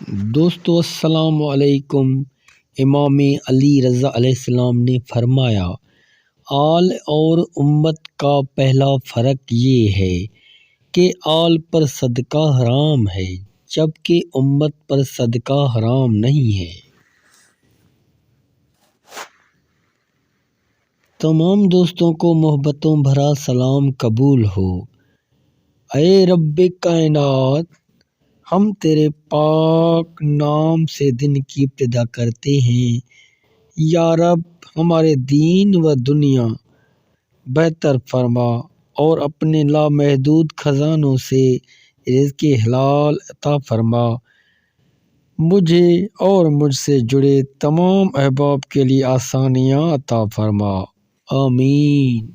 دوستو السلام علیکم۔ امام علی رضا علیہ السلام نے فرمایا، آل اور امت کا پہلا فرق یہ ہے کہ آل پر صدقہ حرام ہے جبکہ امت پر صدقہ حرام نہیں ہے۔ تمام دوستوں کو محبتوں بھرا سلام قبول ہو۔ اے رب کائنات، ہم تیرے پاک نام سے دن کی ابتدا کرتے ہیں۔ یا رب، ہمارے دین و دنیا بہتر فرما اور اپنے لامحدود خزانوں سے رزق حلال عطا فرما۔ مجھے اور مجھ سے جڑے تمام احباب کے لیے آسانیاں عطا فرما، آمین۔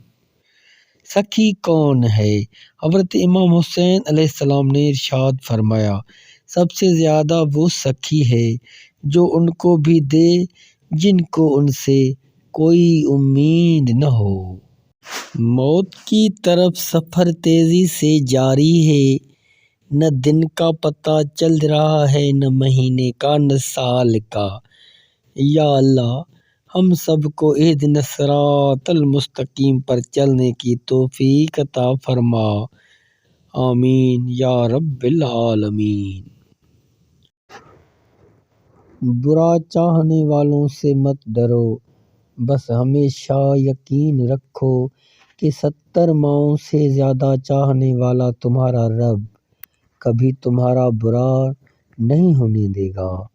سخی کون ہے؟ حضرت امام حسین علیہ السلام نے ارشاد فرمایا، سب سے زیادہ وہ سخی ہے جو ان کو بھی دے جن کو ان سے کوئی امید نہ ہو۔ موت کی طرف سفر تیزی سے جاری ہے، نہ دن کا پتہ چل رہا ہے، نہ مہینے کا، نہ سال کا۔ یا اللہ، ہم سب کو اہدنا الصراط المستقیم پر چلنے کی توفیق عطا فرما، آمین یا رب العالمین۔ برا چاہنے والوں سے مت ڈرو، بس ہمیشہ یقین رکھو کہ 70 ماؤں سے زیادہ چاہنے والا تمہارا رب کبھی تمہارا برا نہیں ہونے دے گا۔